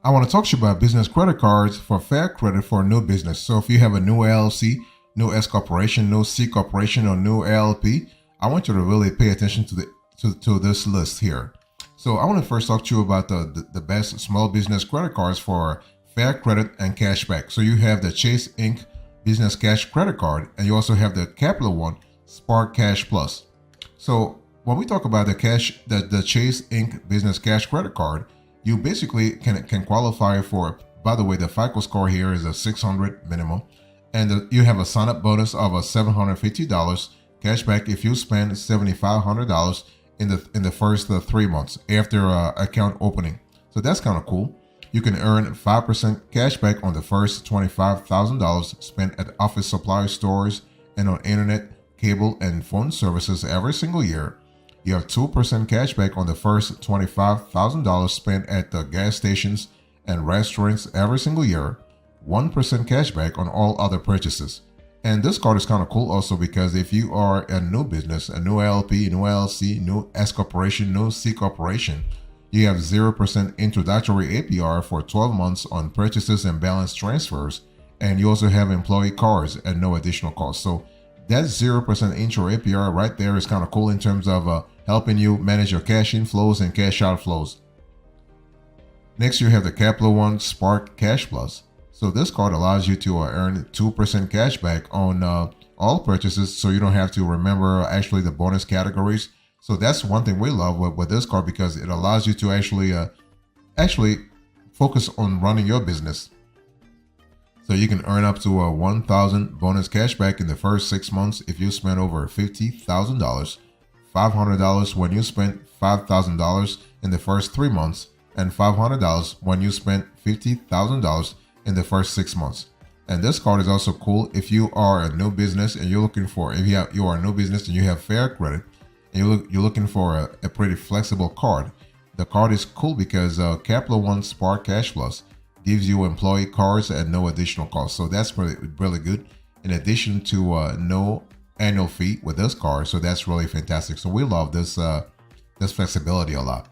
I want to talk to you about business credit cards for fair credit for a new business. So if you have a new LLC, new S corporation, new C corporation, or new LLP, I want you to really pay attention to this list here. So I want to first talk to you about the best small business credit cards for fair credit and cashback. So you have the Chase Inc. Business Cash Credit Card, and you also have the Capital One Spark Cash Plus. So when we talk about the Chase Inc. Business Cash Credit Card, you basically can qualify for. By the way, the FICO score here is a 600 minimum, and you have a sign-up bonus of a $750 cashback if you spend $7,500 in the first 3 months after account opening. So that's kind of cool. You can earn 5% cashback on the first $25,000 spent at office supply stores and on internet, cable, and phone services every single year. You have 2% cashback on the first $25,000 spent at the gas stations and restaurants every single year. 1% cashback on all other purchases. And this card is kind of cool also because if you are a new business, a new LLP, new LLC, new S corporation, new C corporation, you have 0% introductory APR for 12 months on purchases and balance transfers. And you also have employee cards at no additional cost. So that 0% intro APR right there is kind of cool in terms of helping you manage your cash inflows and cash outflows. Next, you have the Capital One Spark Cash Plus. So this card allows you to earn 2% cash back on all purchases, so you don't have to remember actually the bonus categories. So that's one thing we love with this card because it allows you to actually focus on running your business. So you can earn up to a 1,000 bonus cashback in the first 6 months if you spend over $50,000, $500 when you spend $5,000 in the first 3 months, and $500 when you spend $50,000 in the first 6 months. And this card is also cool if you are a new business and you're looking for, you are a new business and you have fair credit and you're looking for a pretty flexible card. The card is cool because Capital One Spark Cash Plus gives you employee cards at no additional cost. So that's really good. In addition to no annual fee with this card, so that's really fantastic. So we love this flexibility a lot.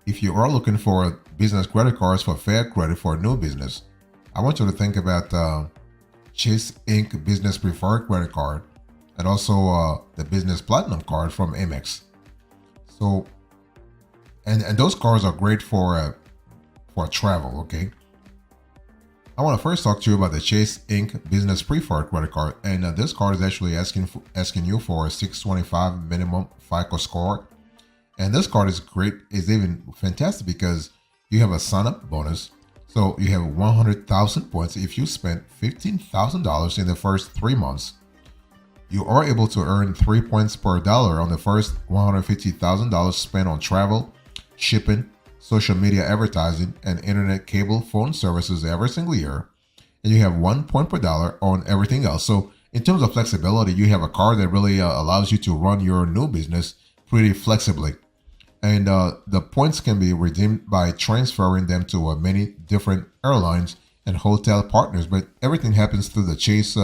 If you are looking for business credit cards for fair credit for a new business, I want you to think about Chase Inc. Business Preferred Credit Card and also the Business Platinum Card from Amex. So, and those cards are great for travel. Okay. I want to first talk to you about the Chase Inc. Business Preferred Credit Card, and this card is actually asking you for a 625 minimum FICO score. And this card is great, is even fantastic because you have a sign-up bonus. So you have 100,000 points if you spend $15,000 in the first 3 months. You are able to earn 3 points per dollar on the first $150,000 spent on travel, shipping, social media advertising, and internet cable phone services every single year. And you have 1 point per dollar on everything else. So in terms of flexibility, you have a card that really allows you to run your new business pretty flexibly. And the points can be redeemed by transferring them to many different airlines and hotel partners. But everything happens through the Chase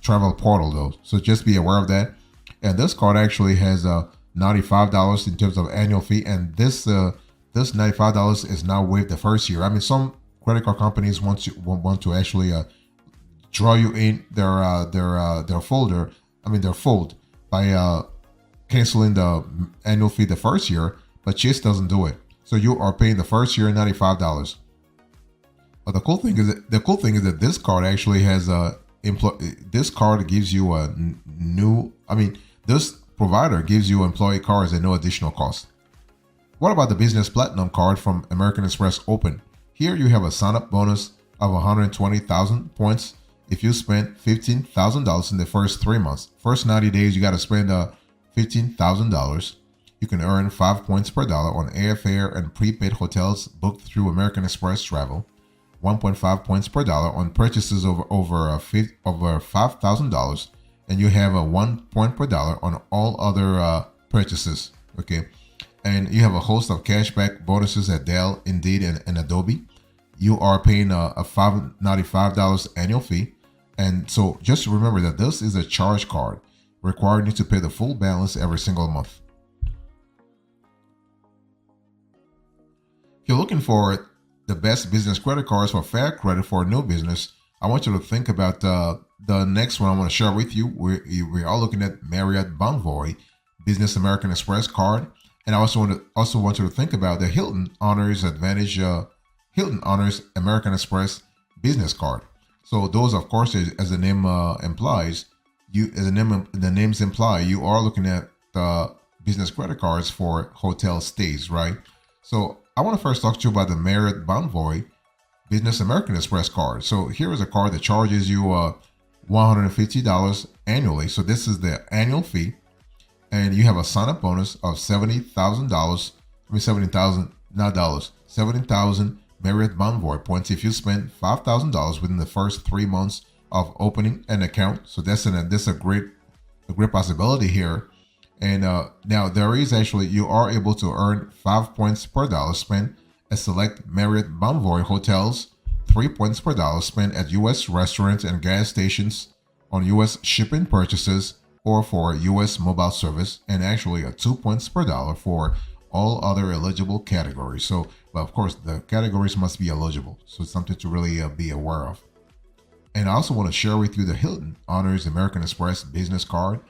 travel portal though. So just be aware of that. And this card actually has $95 in terms of annual fee. And this $95 is now waived the first year. I mean, some credit card companies want to actually draw you in their folder. I mean, their fold by canceling the annual fee the first year, but Chase doesn't do it. So you are paying the first year $95. But the cool thing is that this card actually has this card gives you this provider gives you employee cards at no additional cost. What about the Business Platinum Card from American Express Open? Here you have a sign-up bonus of 120,000 points if you spend $15,000 in the first 3 months. First 90 days, you got to spend $15,000. You can earn 5 points per dollar on airfare and prepaid hotels booked through American Express Travel. 1.5 points per dollar on purchases over $5,000, and you have a 1 point per dollar on all other purchases. Okay, and you have a host of cashback bonuses at Dell, Indeed, and Adobe. You are paying a $595 annual fee, and so just remember that this is a charge card. requiring you to pay the full balance every single month. If you're looking for the best business credit cards for fair credit for a new business, I want you to think about the next one I want to share with you. We are looking at Marriott Bonvoy Business American Express card, and I also want you to think about the Hilton Honors Advantage Hilton Honors American Express business card. So those, of course, as the name implies, the names imply, you are looking at the business credit cards for hotel stays, right? So I want to first talk to you about the Marriott Bonvoy Business American Express card. So here is a card that charges you $150 annually. So this is the annual fee, and you have a sign-up bonus of $70,000. $70,000, not dollars. 70,000 Marriott Bonvoy points if you spend $5,000 within the first 3 months of opening an account. So that's a great possibility here. And now there is actually, you are able to earn 5 points per dollar spent at select Marriott Bonvoy hotels, 3 points per dollar spent at U.S. restaurants and gas stations on U.S. shipping purchases or for U.S. mobile service, and actually 2 points per dollar for all other eligible categories. So, but of course, the categories must be eligible. So it's something to really be aware of. And I also want to share with you the Hilton Honors American Express business card.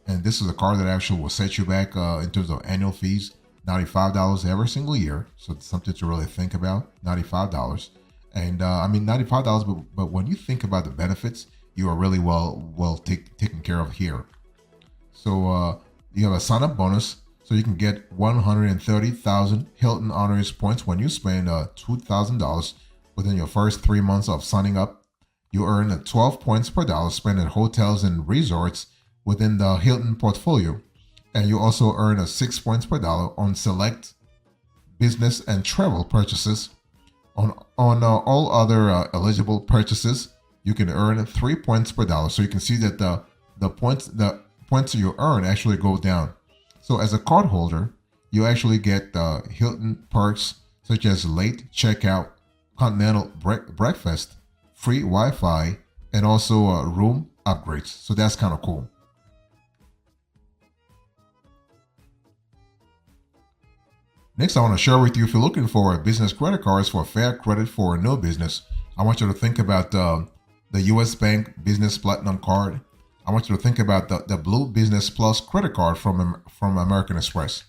And this is a card that actually will set you back in terms of annual fees, $95 every single year. So it's something to really think about, $95. And I mean, $95, but when you think about the benefits, you are really well taken care of here. So you have a sign-up bonus, so you can get 130,000 Hilton Honors points when you spend $2,000 within your first 3 months of signing up. You earn 12 points per dollar spent at hotels and resorts within the Hilton portfolio, and you also earn 6 points per dollar on select business and travel purchases. On all other eligible purchases, you can earn 3 points per dollar. So you can see that the points you earn actually go down. So as a card holder, you actually get Hilton perks such as late checkout, continental breakfast, free Wi-Fi, and also room upgrades. So that's kind of cool. Next, I want to share with you, if you're looking for business credit cards for fair credit for a new business, I want you to think about the U.S. Bank Business Platinum Card. I want you to think about the Blue Business Plus credit card from American Express.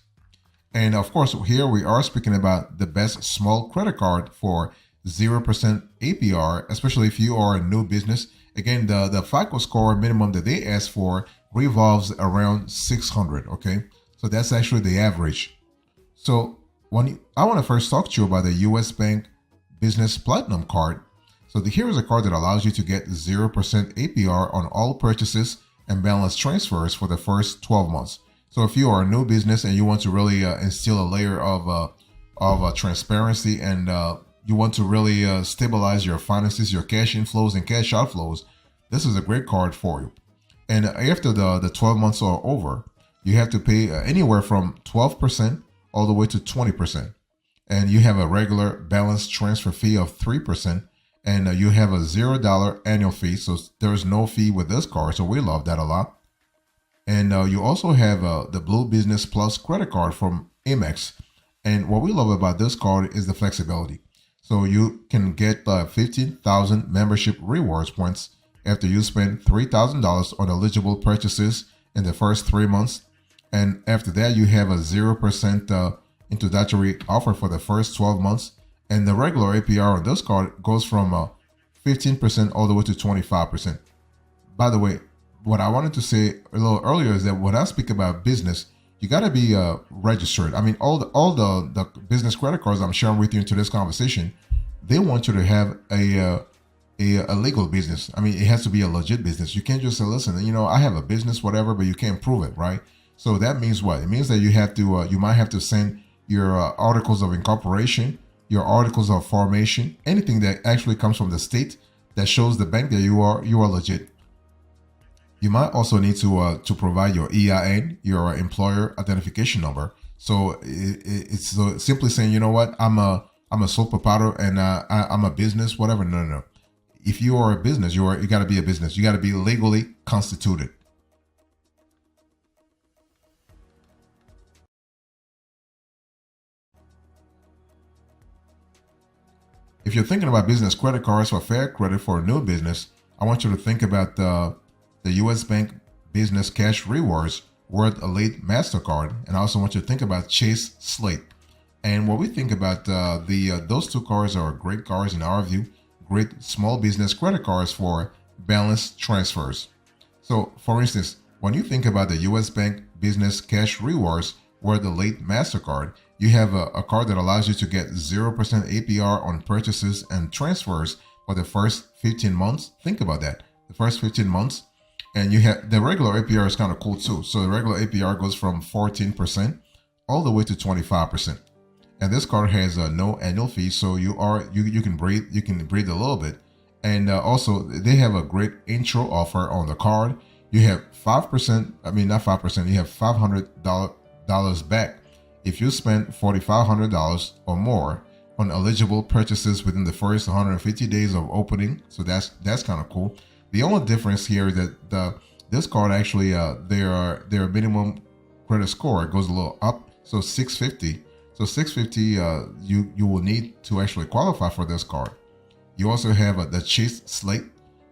And of course, here we are speaking about the best small credit card for 0% APR, especially if you are a new business. Again, the FICO score minimum that they ask for revolves around 600, okay? So that's actually the average. So I want to first talk to you about the U.S. Bank Business Platinum Card. So here is a card that allows you to get 0% APR on all purchases and balance transfers for the first 12 months. So if you are a new business and you want to really instill a layer of transparency, and you want to really stabilize your finances, your cash inflows and cash outflows, this is a great card for you. And after the 12 months are over, you have to pay anywhere from 12% all the way to 20%. And you have a regular balance transfer fee of 3%. And you have a $0 annual fee. So there's no fee with this card. So we love that a lot. And you also have the Blue Business Plus credit card from Amex. And what we love about this card is the flexibility. So you can get 15,000 membership rewards points after you spend $3,000 on eligible purchases in the first 3 months. And after that, you have a 0% introductory offer for the first 12 months. And the regular APR on this card goes from 15% all the way to 25%. By the way, what I wanted to say a little earlier is that when I speak about business, you got to be registered. I mean, all the business credit cards I'm sharing with you into this conversation, they want you to have a legal business. I mean, it has to be a legit business. You can't just say, listen, I have a business, whatever, but you can't prove it, right? So that means what? It means that you have to, you might have to send your articles of incorporation, your articles of formation, anything that actually comes from the state that shows the bank that you are legit. You might also need to provide your EIN, your employer identification number. So it's simply saying, you know what, I'm a sole proprietor and I'm a business, whatever. No. If you are a business, you got to be a business. You got to be legally constituted. If you're thinking about business credit cards for fair credit for a new business, I want you to think about the U.S. Bank Business Cash Rewards World Elite MasterCard, and I also want you to think about Chase Slate. And what we think about those two cards are great cards in our view, great small business credit cards for balanced transfers. So, for instance, when you think about the U.S. Bank Business Cash Rewards World Elite MasterCard, you have a card that allows you to get 0% APR on purchases and transfers for the first 15 months. Think about that. The first 15 months. And you have the regular APR is kind of cool too. So the regular APR goes from 14% all the way to 25%. And this card has no annual fee, so you can breathe a little bit. And also they have a great intro offer on the card. You have 5%, I mean not 5%, you have $500 back if you spend $4,500 or more on eligible purchases within the first 150 days of opening. So that's kind of cool. The only difference here is that this card actually their minimum credit score goes a little up, so 650. So 650 you will need to actually qualify for this card. You also have the Chase Slate.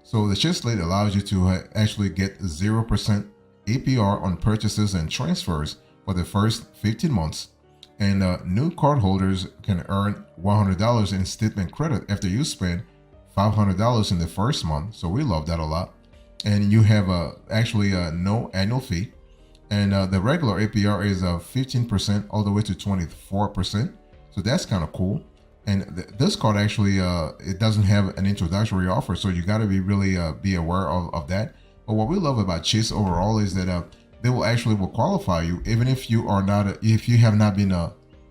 So the Chase Slate allows you to actually get 0% APR on purchases and transfers for the first 15 months. And new cardholders can earn $100 in statement credit after you spend $500 in the first month. So we love that a lot. And you have actually no annual fee. And the regular APR is 15% all the way to 24%. So that's kind of cool. And this card actually, it doesn't have an introductory offer. So you got to be really be aware of that. But what we love about Chase overall is that they will qualify you even if you are not, if you have not been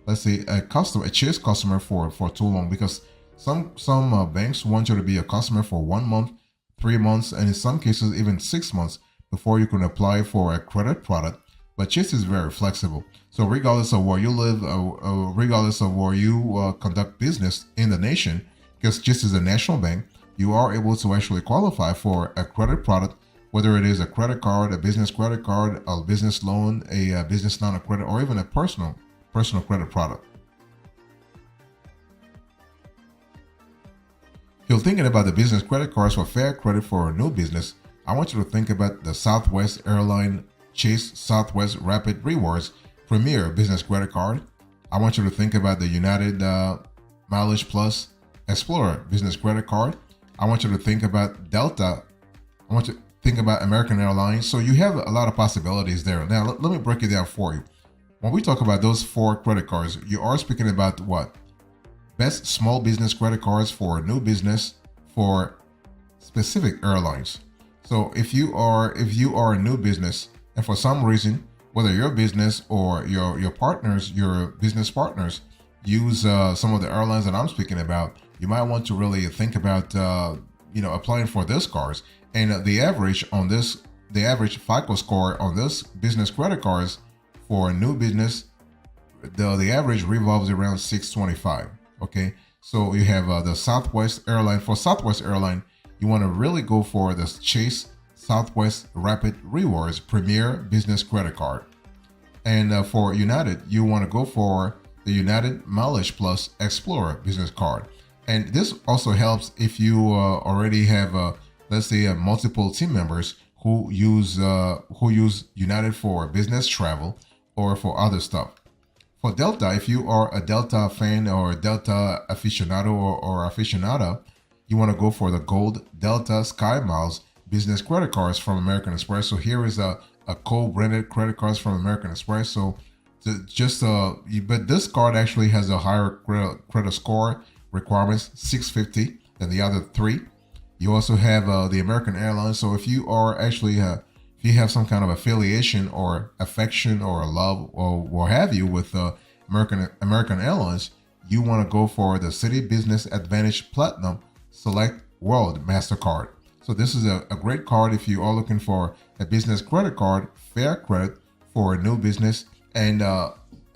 let's say a Chase customer for too long, because some banks want you to be a customer for 1 month, 3 months, and in some cases even 6 months before you can apply for a credit product. But Chase is very flexible. So regardless of where you live, regardless of where you conduct business in the nation, because Chase is a national bank, you are able to actually qualify for a credit product, whether it is a credit card, a business credit card, a business loan, a business line of credit, or even a personal credit product. If you're thinking about the business credit cards for fair credit for a new business, I want you to think about the Southwest Airline Chase Southwest Rapid Rewards Premier Business Credit Card. I want you to think about the United Mileage Plus Explorer Business Credit Card. I want you to think about Delta. I want you to think about American Airlines. So you have a lot of possibilities there. Now, let me break it down for you. When we talk about those 4 credit cards, you are speaking about what? Best small business credit cards for a new business for specific airlines. So if you are a new business and for some reason, whether your business or your partners, your business partners use some of the airlines that I'm speaking about, you might want to really think about applying for this cards. And the average FICO score on this business credit cards for a new business, the average revolves around 625. Okay, so you have the Southwest Airline. For Southwest Airline, you want to really go for the Chase Southwest Rapid Rewards Premier Business Credit Card. And for United, you want to go for the United Mileage Plus Explorer Business Card. And this also helps if you already have, let's say, multiple team members who use United for business travel or for other stuff. For Delta, if you are a Delta fan or a Delta aficionado or aficionada, you want to go for the Gold Delta Sky Miles Business Credit Cards from American Express. So here is a co-branded credit cards from American Express. So but this card actually has a higher credit score requirements, 650, than the other 3. You also have the American Airlines. So if you are actually if you have some kind of affiliation or affection or love or what have you with American Airlines, you want to go for the Citi Business Advantage Platinum Select World MasterCard. So this is a great card if you are looking for a business credit card, fair credit for a new business. And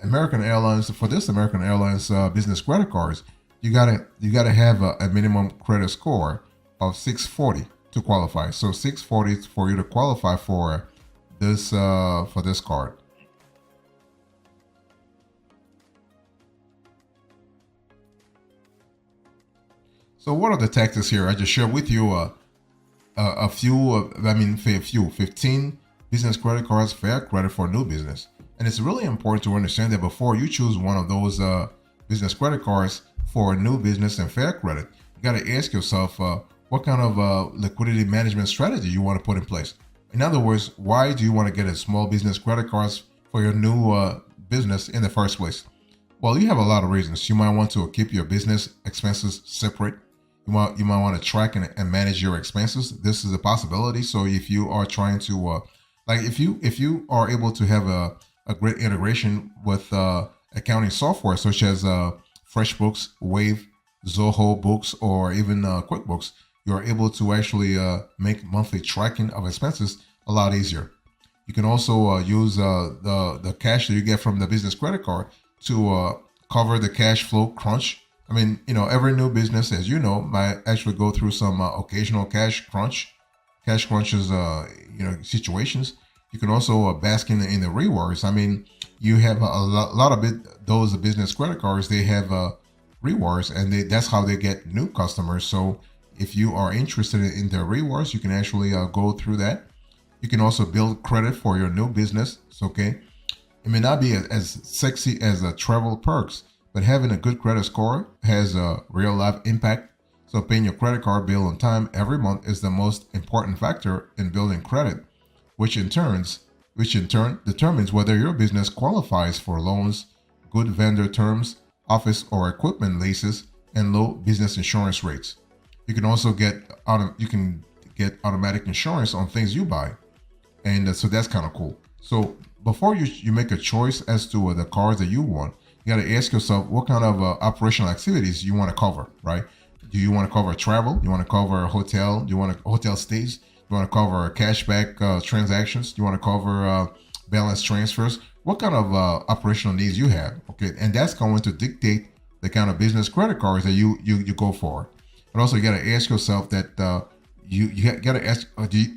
American Airlines, for this American Airlines business credit cards, you gotta have a minimum credit score of 640 to qualify. So 640 for you to qualify for this card. So what are the tactics here? I just shared with you a few, 15 business credit cards, fair credit for new business. And it's really important to understand that before you choose one of those business credit cards for a new business and fair credit, you got to ask yourself what kind of liquidity management strategy you want to put in place. In other words, why do you want to get a small business credit cards for your new business in the first place? Well, you have a lot of reasons. You might want to keep your business expenses separate. You might want to track and manage your expenses. This is a possibility. So if you are trying to if you are able to have a great integration with accounting software such as FreshBooks, Wave, Zoho Books, or even QuickBooks, you're able to actually make monthly tracking of expenses a lot easier. You can also use the cash that you get from the business credit card to cover the cash flow crunch. I mean, every new business, as you know, might actually go through some occasional cash crunches, situations. You can also bask in the rewards. I mean, you have a lot of those business credit cards. They have rewards, and that's how they get new customers. So if you are interested in the rewards, you can actually go through that. You can also build credit for your new business. It's okay. It may not be as sexy as travel perks, but having a good credit score has a real life impact. So paying your credit card bill on time every month is the most important factor in building credit, which in turn determines whether your business qualifies for loans, good vendor terms, office or equipment leases, and low business insurance rates. You can also get automatic insurance on things you buy, and so that's kind of cool. So before you make a choice as to the cars that you want, you got to ask yourself what kind of operational activities you want to cover, right? Do you want to cover travel? You want to cover hotel? You want to hotel stays? You want to cover cashback transactions? You want to cover balance transfers? What kind of operational needs you have? Okay, and that's going to dictate the kind of business credit cards that you go for. And also, you got to ask yourself that you got to ask,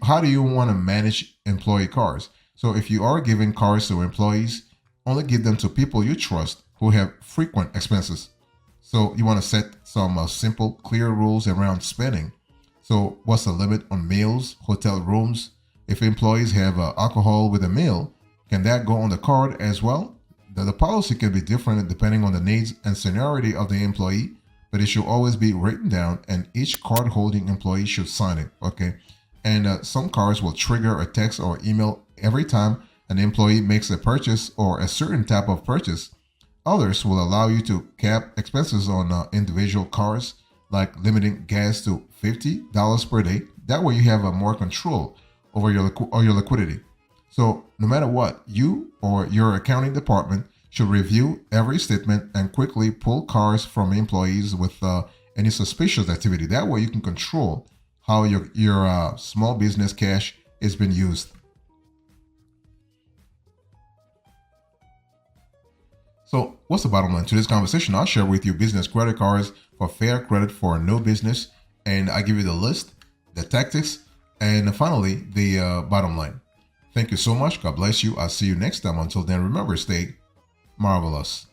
how do you want to manage employee cards? So if you are giving cards to employees, only give them to people you trust who have frequent expenses. So you want to set some simple, clear rules around spending. So what's the limit on meals, hotel rooms? If employees have alcohol with a meal, can that go on the card as well? The policy can be different depending on the needs and seniority of the employee, but it should always be written down and each card holding employee should sign it, okay? And some cards will trigger a text or email every time an employee makes a purchase or a certain type of purchase. Others will allow you to cap expenses on individual cards, like limiting gas to $50 per day. That way you have more control over your liquidity. So no matter what, you or your accounting department should review every statement and quickly pull cards from employees with any suspicious activity. That way you can control how your small business cash is being used. So what's the bottom line to this conversation? I'll share with you business credit cards for fair credit for no business, and I give you the list, the tactics, and finally the bottom line. Thank you so much. God bless you. I'll see you next time. Until then, remember, stay marvelous.